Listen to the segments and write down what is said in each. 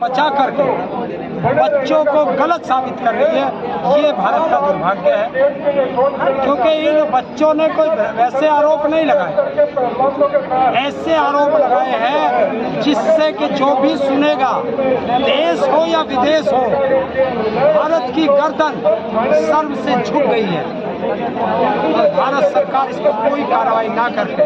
बचा करके बच्चों को गलत साबित कर रही है। ये भारत का दुर्भाग्य है, क्योंकि इन बच्चों ने कोई वैसे आरोप नहीं लगाए, ऐसे आरोप लगाए हैं जिससे कि जो भी सुनेगा, देश हो या विदेश हो, भारत की गर्दन सर्व से झुक गई है। और भारत सरकार इस पर कोई कार्रवाई ना करके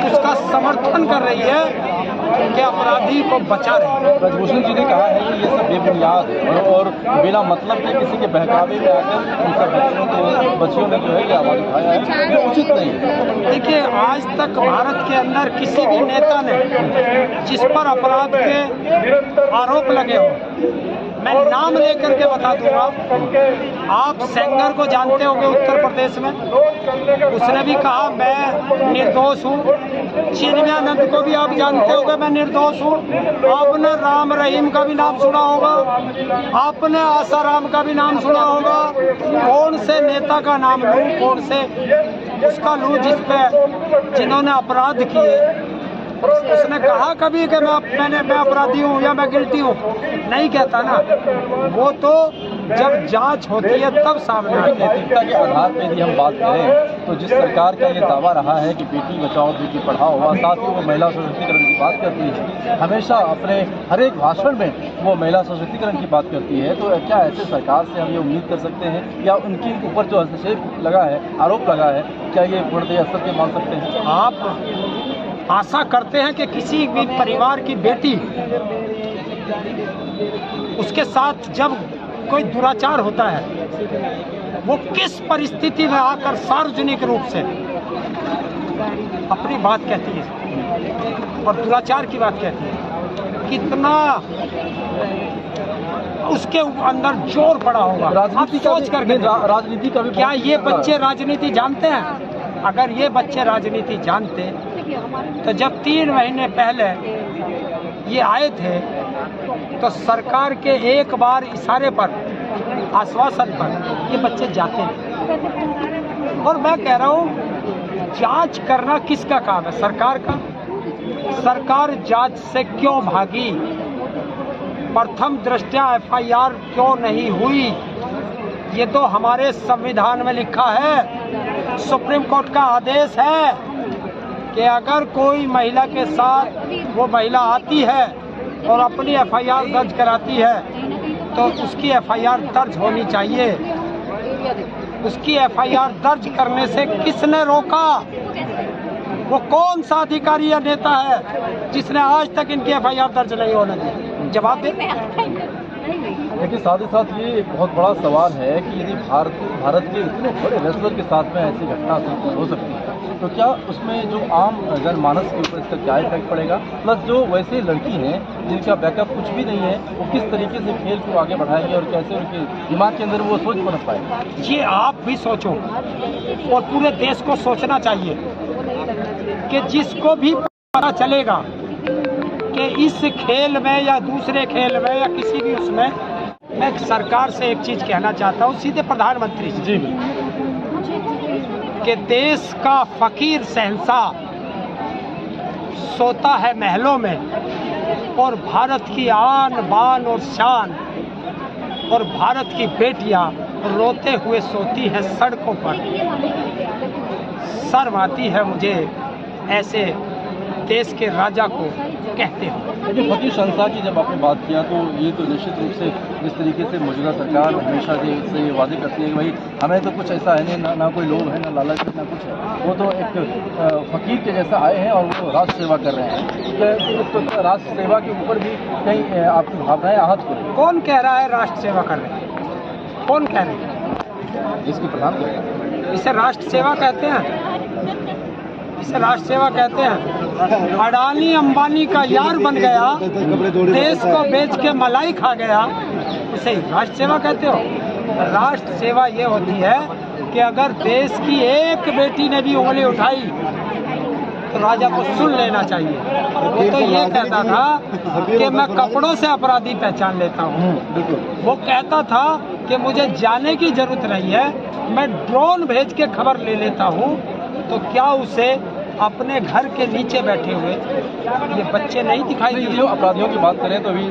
उसका समर्थन कर रही है कि अपराधी को बचा रही है। ब्रजभूषण जी ने कहा है कि ये सब बेबुनियाद है और बिना मतलब के किसी के बहकावे में आकर उन सब बच्चियों ने जो है ये आवाज उठाया है, ये उचित नहीं है। देखिए, आज तक भारत के अंदर किसी भी नेता ने जिस पर अपराध के आरोप लगे हो, मैं नाम लेकर के बता दूंगा। आप सेंगर को जानते होंगे उत्तर प्रदेश में, उसने भी कहा मैं निर्दोष हूँ। चिन्मयानंद को भी आप जानते होंगे, मैं निर्दोष हूँ। आपने राम रहीम का भी नाम सुना होगा, आपने आसाराम का भी नाम सुना होगा। कौन से नेता का नाम लूँ, कौन से उसका लूँ जिन्होंने अपराध किए? उसने कहा कभी कि मैं अपराधी हूँ या मैं गिल्टी हूँ? नहीं कहता ना। वो तो जब जांच होती है तब सामने आती है। नैतिकता के आधार पर यदि हम बात करें तो जिस सरकार का ये दावा रहा है कि बेटी बचाओ बेटी पढ़ाओ, और साथ ही वो महिला सशक्तिकरण की बात करती है, हमेशा अपने हर एक भाषण में वो महिला सशक्तिकरण की बात करती है, तो क्या ऐसे सरकार से हम ये उम्मीद कर सकते हैं या उनके ऊपर जो हस्तक्षेप लगा है, आरोप लगा है, क्या ये पूर्णतः असत्य मान सकते हैं? आप आशा करते हैं कि किसी भी परिवार की बेटी, उसके साथ जब कोई दुराचार होता है, वो किस परिस्थिति में आकर सार्वजनिक रूप से अपनी बात कहती है और दुराचार की बात कहती है, कितना उसके अंदर जोर पड़ा होगा। आप सोच करके राजनीति का भी क्या ये बच्चे राजनीति जानते हैं? अगर ये बच्चे राजनीति जानते तो जब 3 महीने पहले ये आए थे तो सरकार के एक बार इशारे पर, आश्वासन पर ये बच्चे जाते हैं। और मैं कह रहा हूँ, जांच करना किसका काम है? सरकार का। सरकार जांच से क्यों भागी? प्रथम दृष्टया FIR क्यों नहीं हुई? ये तो हमारे संविधान में लिखा है, सुप्रीम कोर्ट का आदेश है कि अगर कोई महिला के साथ वो महिला आती है और अपनी FIR दर्ज कराती है तो उसकी FIR दर्ज होनी चाहिए। उसकी FIR दर्ज करने से किसने रोका? वो कौन सा अधिकारी या नेता है जिसने आज तक इनकी FIR दर्ज नहीं होने दी? जवाब दे। लेकिन साथ ही साथ ये एक बहुत बड़ा सवाल है कि यदि भारत के इतने बड़े रेसलर के साथ में ऐसी घटना हो सकती है तो क्या उसमें जो आम जनमानस के ऊपर इसका क्या इफेक्ट पड़ेगा? प्लस जो वैसे लड़की हैं जिनका बैकअप कुछ भी नहीं है, वो किस तरीके से खेल को आगे बढ़ाएंगे और कैसे उनके दिमाग के अंदर वो सोच पनप पाएगा? ये आप भी सोचो और पूरे देश को सोचना चाहिए कि जिसको भी पता चलेगा कि इस खेल में या दूसरे खेल में या किसी भी उसमें, मैं सरकार से एक चीज़ कहना चाहता हूँ, सीधे प्रधानमंत्री से, जी, कि देश का फकीर शहंशाह सोता है महलों में और भारत की आन बान और शान और भारत की बेटियां रोते हुए सोती हैं सड़कों पर। शर्म आती है मुझे ऐसे देश के राजा को कहते हो। लेकिन फकीर शहंशाह की जब आपने बात किया तो ये तो निश्चित रूप से जिस तरीके से मौजूदा सरकार हमेशा से ये वादे करती है कि भाई हमें तो कुछ ऐसा है नहीं, ना कोई लोभ है, ना लालच है, ना कुछ है, वो तो एक फकीर के जैसा आए हैं और वो राष्ट्र सेवा कर रहे हैं। तो राष्ट्र सेवा के ऊपर भी कहीं आपकी भावनाएं आहत हो? कौन कह रहा है राष्ट्र सेवा कर रहे हैं? कौन कह रहे हैं? इसकी प्रधान कह रहे हैं। इसे राष्ट्र सेवा कहते हैं? इसे राष्ट्र सेवा कहते हैं? अडानी अंबानी का यार बन गया, देश को बेच के मलाई खा गया, उसे राष्ट्र सेवा कहते हो? राष्ट्र सेवा ये होती है कि अगर देश की एक बेटी ने भी उंगली उठाई तो राजा को सुन लेना चाहिए। वो तो ये कहता था कि मैं कपड़ों से अपराधी पहचान लेता हूँ। वो कहता था कि मुझे जाने की जरूरत नहीं है, मैं ड्रोन भेज के खबर ले लेता हूँ। तो क्या उसे अपने घर के नीचे बैठे हुए ये बच्चे नहीं दिखाई नहीं, दिए। जो अपराधियों की बात करें तो अभी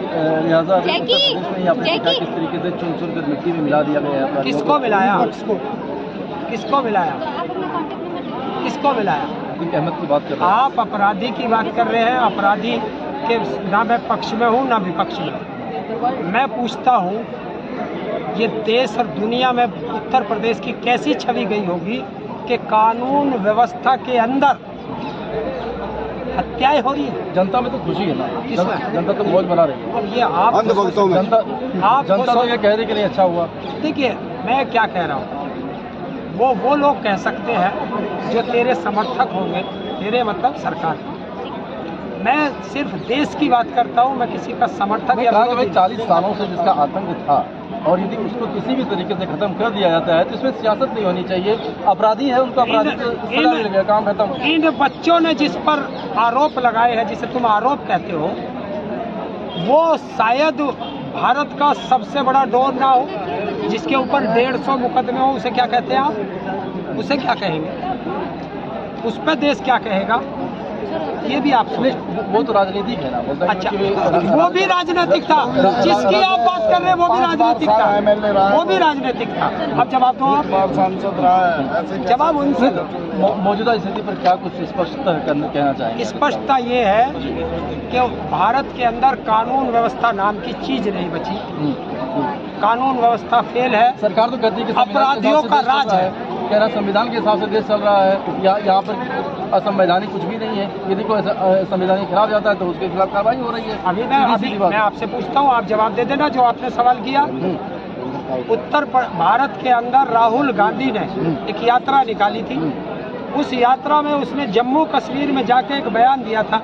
लिहाजा अभी उत्तर प्रदेश में ही आपने देखा किस तरीके से चुन चुन कर मिट्टी में मिला दिया गया है अपराधियों किसको को। मिलाया? किसको मिलाया? किसको मिलाया? अतीक अहमद की बात कर रहे हैं। आप अपराधी की बात कर रहे हैं। अपराधी के ना मैं पक्ष में हूँ ना विपक्ष में हूँ। मैं पूछता हूँ ये देश और दुनिया में उत्तर प्रदेश की कैसी छवि गई होगी कि कानून व्यवस्था के अंदर हत्याएं हो रही है। जनता में तो खुशी है ना, किसमें? जनता तो मौज बना रही है। अब ये आप जनता तो ये कह रही कि नहीं अच्छा हुआ। देखिए मैं क्या कह रहा हूँ, वो लोग कह सकते हैं जो तेरे समर्थक होंगे, तेरे मतलब सरकार। मैं सिर्फ देश की बात करता हूँ, मैं किसी का समर्थक या कहा कि भाई 40 सालों से जिसका आतंक था और यदि उसको किसी भी तरीके से खत्म कर दिया जाता है तो इसमें सियासत नहीं होनी चाहिए। अपराधी है, उनको अपराधी को सजा मिल गया, काम खत्म। इन बच्चों ने जिस पर आरोप लगाए हैं, जिसे तुम आरोप कहते हो, वो शायद भारत का सबसे बड़ा डोर ना हो, जिसके ऊपर 150 मुकदमे हो। उसे क्या कहते हैं आप? उसे क्या कहेंगे? उस पर देश क्या कहेगा? ये भी आप सुने। वो तो राजनीतिक है ना, बोलता है अच्छा, कि वो भी राजनीतिक था। जिसकी आप बात कर रहे हैं वो भी राजनीतिक था। वो भी राजनीतिक था। अब जवाब दो आप। सांसद रहा है, जवाब उनसे दो। मौजूदा स्थिति पर क्या कुछ स्पष्ट कहना चाहेंगे? स्पष्टता ये है कि भारत के अंदर कानून व्यवस्था नाम की चीज नहीं बची। कानून व्यवस्था फेल है। सरकार तो कहती है कि अपराधियों का राज है। कह रहा संविधान के हिसाब से देश चल रहा है, यहाँ पर असंवैधानिक कुछ भी नहीं है। यदि कोई संवैधानिक खिलाफ जाता है तो उसके खिलाफ कार्रवाई हो रही है। अभी मैं आपसे पूछता हूँ, आप जवाब दे देना जो आपने सवाल किया। उत्तर भारत के अंदर राहुल गांधी ने एक यात्रा निकाली थी। उस यात्रा में उसने जम्मू कश्मीर में जाके एक बयान दिया था